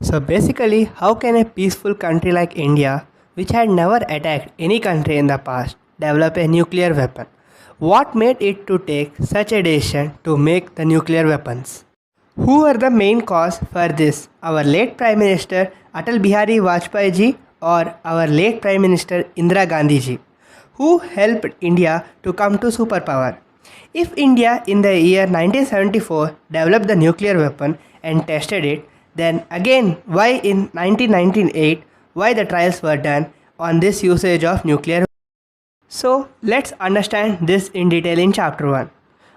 So basically, how can a peaceful country like India, which had never attacked any country in the past, develop a nuclear weapon? What made it to take such a decision to make the nuclear weapons? Who were the main cause for this? Our late Prime Minister Atal Bihari Vajpayee ji or our late Prime Minister Indira Gandhi ji? Who helped India to come to superpower? If India in the year 1974 developed the nuclear weapon and tested it, then again why in 1998 why the trials were done on this usage of nuclear? So let's understand this in detail in chapter 1.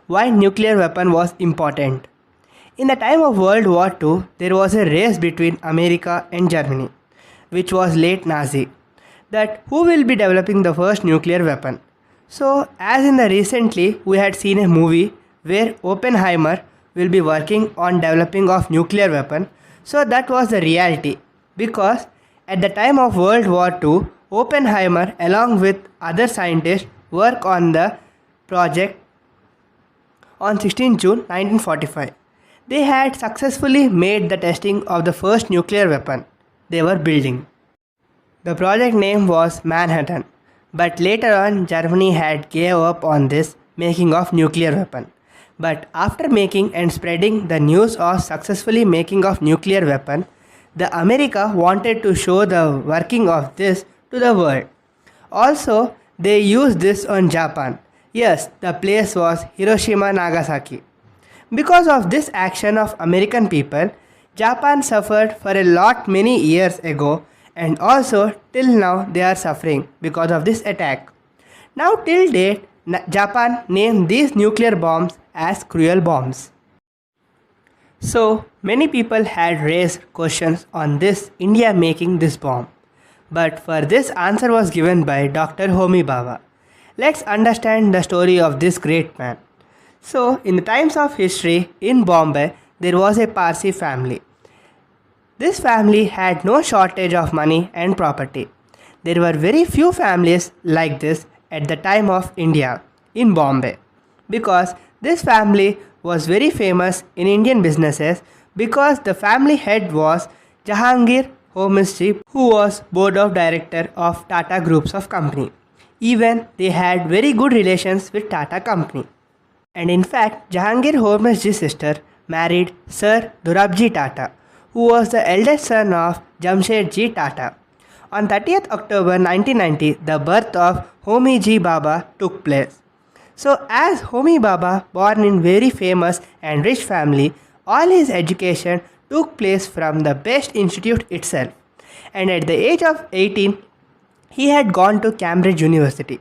Why nuclear weapon was important. In the time of World War II, there was a race between America and Germany, which was late Nazi, that who will be developing the first nuclear weapon. So as in the recently we had seen a movie where Oppenheimer will be working on developing of nuclear weapon. So that was the reality, because at the time of World War II, Oppenheimer along with other scientists work on the project on 16 June 1945. They had successfully made the testing of the first nuclear weapon they were building. The project name was Manhattan, but later on Germany had gave up on this making of nuclear weapon. But after making and spreading the news of successfully making of nuclear weapon, the America wanted to show the working of this to the world. Also, they used this on Japan. Yes, the place was Hiroshima, Nagasaki. Because of this action of American people, Japan suffered for a lot many years ago, and also till now they are suffering because of this attack. Now till date, Japan named these nuclear bombs as cruel bombs. So many people had raised questions on this India making this bomb. But for this answer was given by Dr. Homi Bhabha. Let's understand the story of this great man. So in the times of history in Bombay, there was a Parsi family. This family had no shortage of money and property. There were very few families like this at the time of India in Bombay, because this family was very famous in Indian businesses because the family head was Jahangir Homisji, who was board of director of Tata groups of company. Even they had very good relations with Tata company. And in fact, Jahangir Homisji's sister married Sir Dorabji Tata, who was the eldest son of Jamshedji Tata. On 30th October 1990, the birth of Homi Ji Bhabha took place. So as Homi Bhabha, born in very famous and rich family, all his education took place from the best institute itself. And at the age of 18, he had gone to Cambridge University.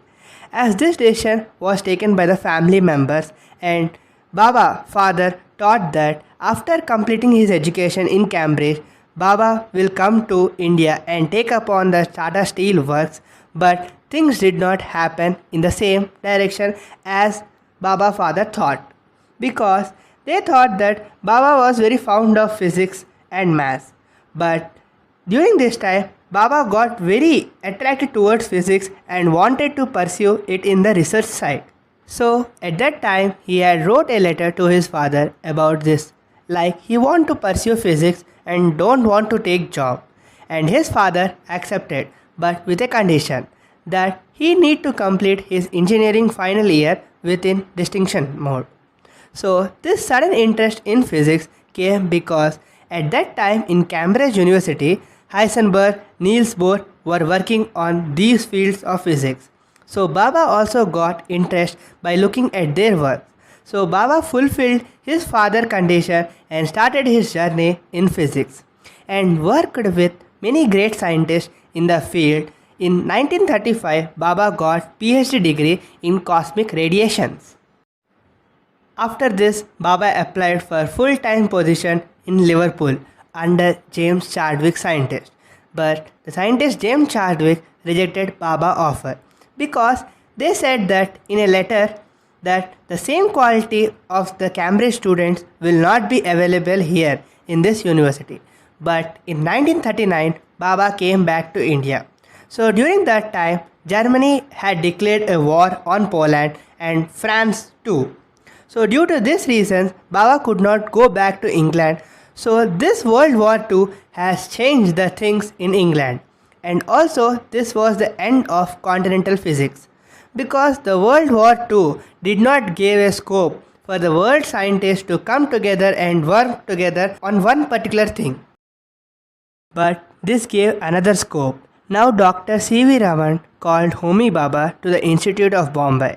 As this decision was taken by the family members, and Bhabha father thought that after completing his education in Cambridge, Bhabha will come to India and take upon the Tata Steel Works, but things did not happen in the same direction as Bhabha father thought, because they thought that Bhabha was very fond of physics and maths. But during this time, Bhabha got very attracted towards physics and wanted to pursue it in the research side. So at that time, he had wrote a letter to his father about this, like he want to pursue physics and don't want to take job. And his father accepted, but with a condition that he need to complete his engineering final year within distinction mode. So this sudden interest in physics came because at that time in Cambridge University, Heisenberg, Niels Bohr were working on these fields of physics. So Bhabha also got interest by looking at their work. So Bhabha fulfilled his father's condition and started his journey in physics and worked with many great scientists in the field. In 1935, Bhabha got PhD degree in cosmic radiations. After this, Bhabha applied for full-time position in Liverpool under James Chadwick scientist. But the scientist James Chadwick rejected Bhabha offer because they said that in a letter that the same quality of the Cambridge students will not be available here in this university. But in 1939, Bhabha came back to India. So during that time, Germany had declared a war on Poland and France too. So due to this reason, Bhabha could not go back to England. So this World War II has changed the things in England, and also this was the end of continental physics, because the World War II did not give a scope for the world scientists to come together and work together on one particular thing. But this gave another scope. Now Dr. C.V. Raman called Homi Bhabha to the Institute of Bombay.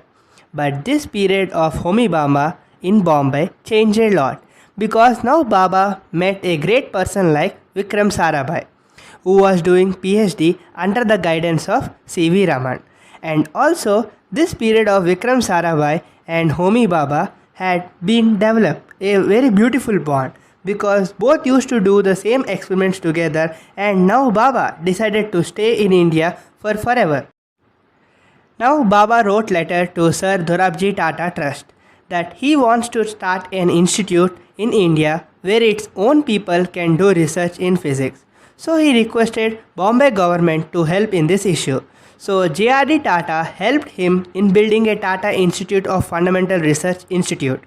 But this period of Homi Bhabha in Bombay changed a lot, because now Bhabha met a great person like Vikram Sarabhai, who was doing PhD under the guidance of C.V. Raman. And also this period of Vikram Sarabhai and Homi Bhabha had been developed a very beautiful bond, because both used to do the same experiments together, and now Bhabha decided to stay in India for forever. Now Bhabha wrote letter to Sir Dorabji Tata Trust that he wants to start an institute in India where its own people can do research in physics. So he requested Bombay government to help in this issue. So J.R.D. Tata helped him in building a Tata Institute of Fundamental Research Institute.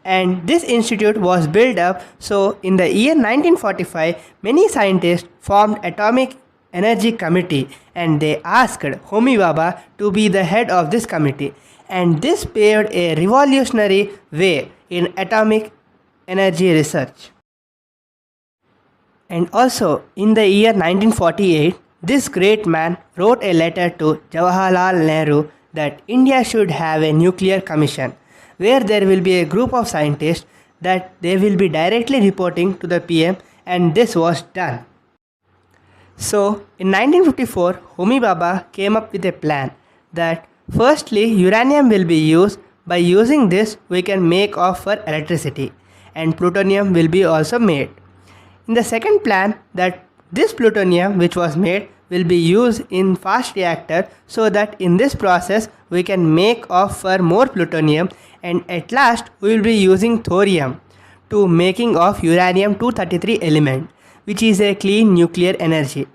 And this institute was built up. So in the year 1945, many scientists formed Atomic Energy Committee, and they asked Homi Bhabha to be the head of this committee. And this paved a revolutionary way in atomic energy research. And also in the year 1948, this great man wrote a letter to Jawaharlal Nehru that India should have a nuclear commission, where there will be a group of scientists that they will be directly reporting to the PM, and this was done. So in 1954, Homi Bhabha came up with a plan that firstly uranium will be used. By using this we can make off for electricity, and plutonium will be also made. In the second plan, that this plutonium which was made will be used in fast reactor, so that in this process we can make off for more plutonium, and at last we will be using thorium to making of uranium-233 element, which is a clean nuclear energy.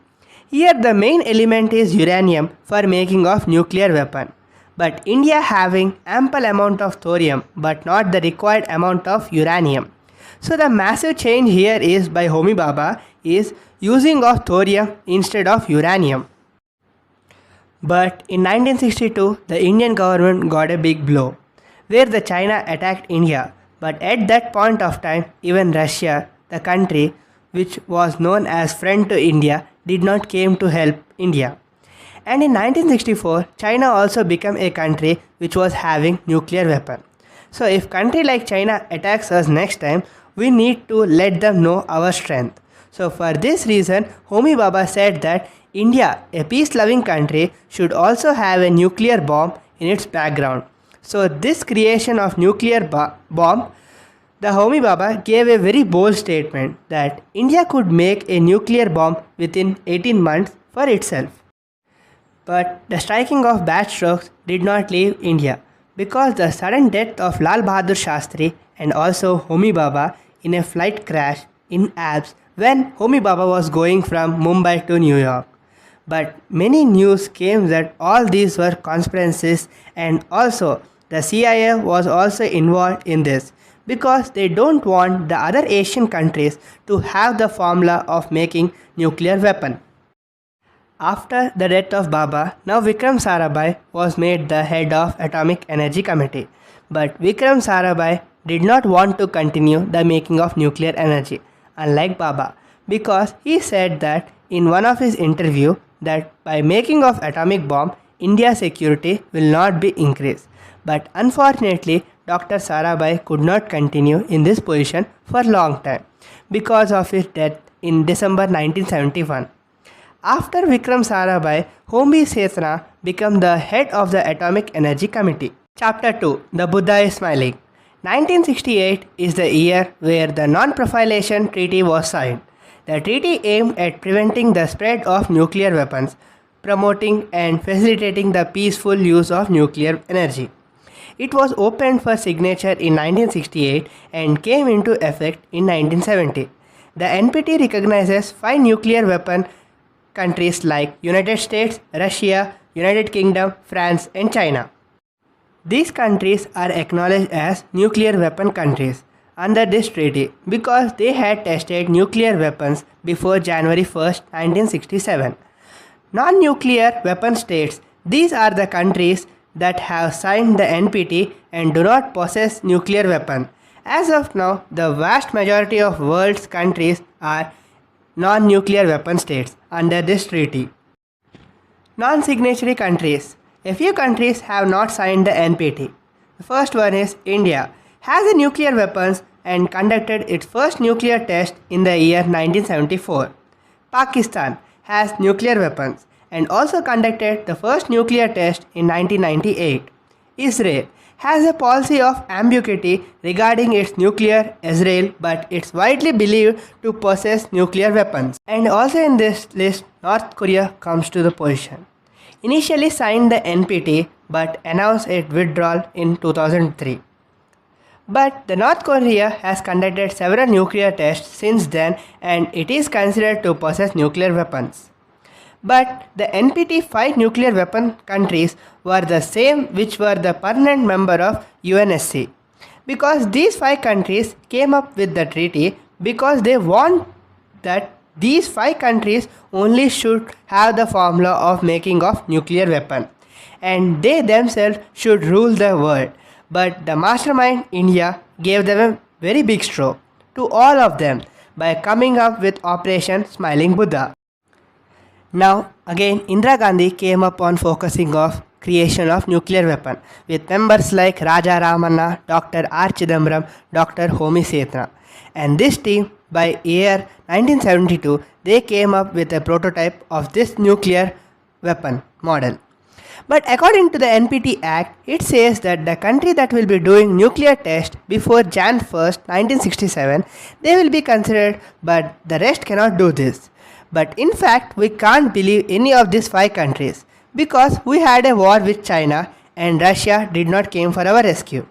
Here the main element is uranium for making of nuclear weapon, but India having ample amount of thorium but not the required amount of uranium. So the massive change here is by Homi Bhabha is using of thorium instead of uranium. But in 1962, the Indian government got a big blow, where the China attacked India. But at that point of time, even Russia, the country which was known as friend to India, did not came to help India. And in 1964, China also became a country which was having nuclear weapon. So if country like China attacks us next time, we need to let them know our strength. So for this reason, Homi Bhabha said that India, a peace-loving country, should also have a nuclear bomb in its background. So this creation of nuclear bomb, the Homi Bhabha gave a very bold statement that India could make a nuclear bomb within 18 months for itself. But the striking of bad strokes did not leave India, because the sudden death of Lal Bahadur Shastri and also Homi Bhabha in a flight crash in Alps when Homi Bhabha was going from Mumbai to New York. But many news came that all these were conspiracies, and also the CIA was also involved in this, because they don't want the other Asian countries to have the formula of making nuclear weapon. After the death of Bhabha, now Vikram Sarabhai was made the head of Atomic Energy Committee. But Vikram Sarabhai did not want to continue the making of nuclear energy, unlike Bhabha, because he said that in one of his interview that by making of atomic bomb, India's security will not be increased. But unfortunately, Dr. Sarabhai could not continue in this position for a long time because of his death in December 1971. After Vikram Sarabhai, Homi Bhabha became the head of the Atomic Energy Committee. Chapter 2. The Buddha is Smiling. 1968 is the year where the Non-Proliferation Treaty was signed. The treaty aimed at preventing the spread of nuclear weapons, promoting and facilitating the peaceful use of nuclear energy. It was opened for signature in 1968 and came into effect in 1970. The NPT recognizes 5 nuclear weapon countries like United States, Russia, United Kingdom, France and China. These countries are acknowledged as nuclear weapon countries, under this treaty because they had tested nuclear weapons before January 1st, 1967. Non-nuclear weapon states, these are the countries that have signed the NPT and do not possess nuclear weapons. As of now, the vast majority of world's countries are non-nuclear weapon states under this treaty. Non-signatory countries. A few countries have not signed the NPT. The first one is India, has a nuclear weapons and conducted its first nuclear test in the year 1974. Pakistan has nuclear weapons and also conducted the first nuclear test in 1998. Israel has a policy of ambiguity regarding its nuclear Israel, but it's widely believed to possess nuclear weapons. And also in this list, North Korea comes to the position. Initially signed the NPT but announced its withdrawal in 2003. But the North Korea has conducted several nuclear tests since then and it is considered to possess nuclear weapons. But the NPT 5 nuclear weapon countries were the same which were the permanent member of UNSC. Because these 5 countries came up with the treaty because they want that these 5 countries only should have the formula of making of nuclear weapon and they themselves should rule the world. But the mastermind India gave them a very big stroke to all of them by coming up with Operation Smiling Buddha. Now again Indira Gandhi came up on focusing of creation of nuclear weapon with members like Raja Ramanna, Dr. R. Chidambaram, Dr. Homi Setna. And this team by year 1972 they came up with a prototype of this nuclear weapon model. But according to the NPT Act, it says that the country that will be doing nuclear test before Jan 1st, 1967, they will be considered, but the rest cannot do this. But in fact, we can't believe any of these 5 countries because we had a war with China and Russia did not came for our rescue.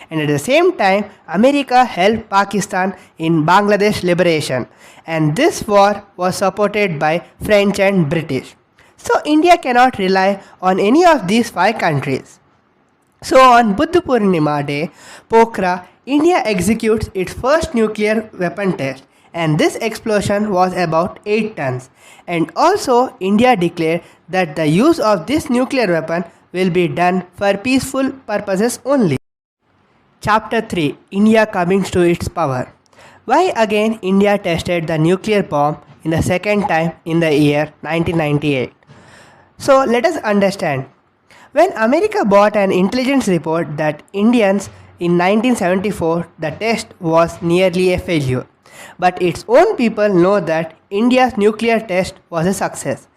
And at the same time, America helped Pakistan in Bangladesh liberation and this war was supported by French and British. So India cannot rely on any of these 5 countries. So on Buddha Purnima day, Pokhara, India executes its first nuclear weapon test and this explosion was about 8 tons. And also India declared that the use of this nuclear weapon will be done for peaceful purposes only. Chapter 3, India coming to its power. Why again India tested the nuclear bomb in the second time in the year 1998? So let us understand. When America bought an intelligence report that Indians in 1974 the test was nearly a failure. But its own people know that India's nuclear test was a success.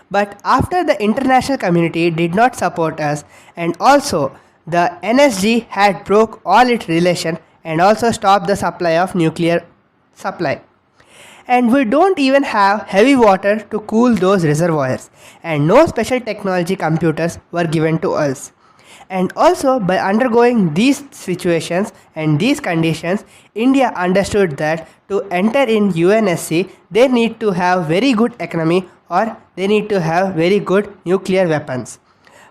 But after the international community did not support us and also the NSG had broke all its relation and also stopped the supply of nuclear supply. And we don't even have heavy water to cool those reservoirs and no special technology computers were given to us. And also by undergoing these situations and these conditions, India understood that to enter in UNSC, they need to have very good economy or they need to have very good nuclear weapons.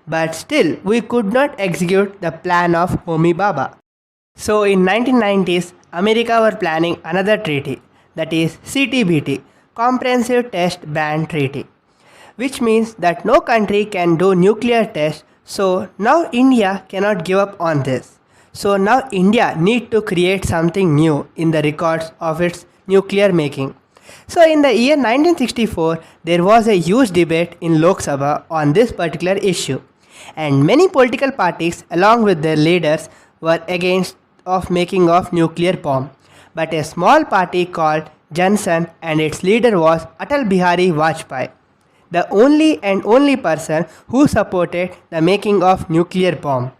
But still, we could not execute the plan of Homi Bhabha. So in 1990s, America were planning another treaty, that is CTBT, Comprehensive Test Ban Treaty, which means that no country can do nuclear tests. So now India cannot give up on this. So now India need to create something new in the records of its nuclear making. So in the year 1964, there was a huge debate in Lok Sabha on this particular issue. And many political parties along with their leaders were against of making of nuclear bomb. But a small party called Jansan and its leader was Atal Bihari Vajpayee, the only person who supported the making of nuclear bomb.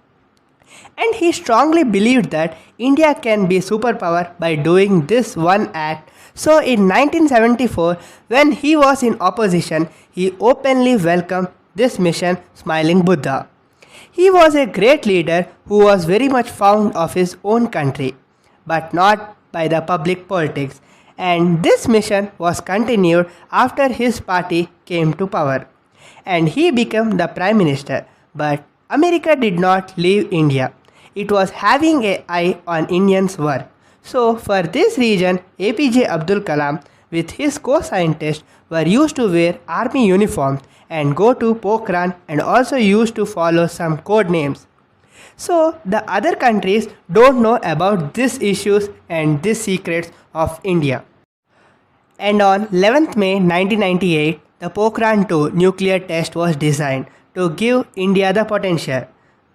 And he strongly believed that India can be superpower by doing this one act. So in 1974, when he was in opposition, he openly welcomed this mission Smiling Buddha. He was a great leader who was very much fond of his own country, but not by the public politics. And this mission was continued after his party came to power. And he became the Prime Minister. But America did not leave India. It was having an eye on Indians' work. So for this reason, APJ Abdul Kalam with his co-scientists were used to wear army uniforms and go to Pokhran and also used to follow some code names. So the other countries don't know about these issues and these secrets of India. And on 11th May 1998, the Pokhran 2 nuclear test was designed to give India the potential.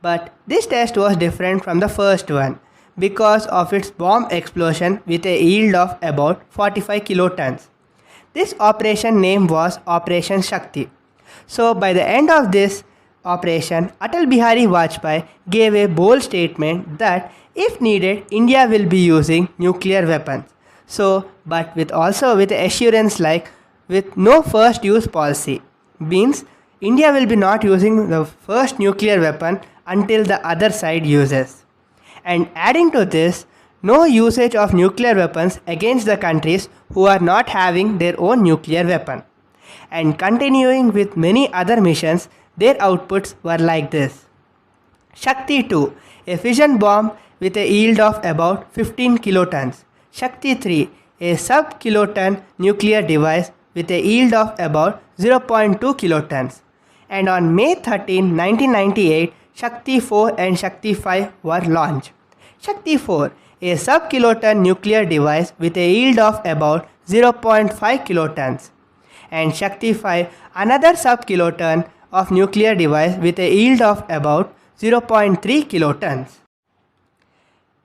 But this test was different from the first one because of its bomb explosion with a yield of about 45 kilotons. This operation name was Operation Shakti. So by the end of this operation, Atal Bihari Vajpayee gave a bold statement that if needed, India will be using nuclear weapons. So, but with assurance like with no first use policy, means India will be not using the first nuclear weapon until the other side uses. And adding to this, no usage of nuclear weapons against the countries who are not having their own nuclear weapon. And continuing with many other missions, their outputs were like this. Shakti 2, a fission bomb with a yield of about 15 kilotons. Shakti 3, a sub-kiloton nuclear device with a yield of about 0.2 kilotons. And on May 13, 1998, Shakti 4 and Shakti 5 were launched. Shakti 4, a sub-kiloton nuclear device with a yield of about 0.5 kilotons. And Shakti 5, another sub-kiloton of nuclear device with a yield of about 0.3 kilotons.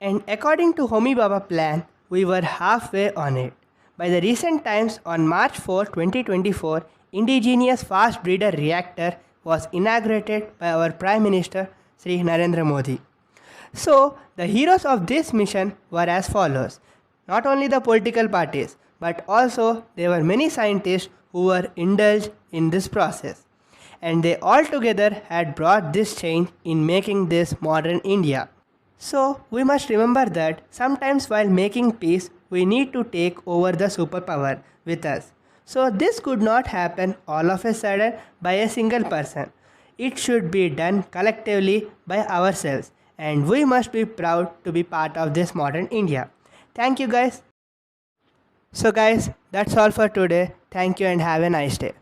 And according to Homi Baba plan, we were halfway on it. By the recent times, on March 4, 2024, indigenous fast breeder reactor was inaugurated by our Prime Minister Sri Narendra Modi. So, the heroes of this mission were as follows. Not only the political parties, but also there were many scientists who were indulged in this process. And they all together had brought this change in making this modern India. So, we must remember that sometimes while making peace, we need to take over the superpower with us. So, this could not happen all of a sudden by a single person. It should be done collectively by ourselves. And we must be proud to be part of this modern India. Thank you guys. So guys, that's all for today. Thank you and have a nice day.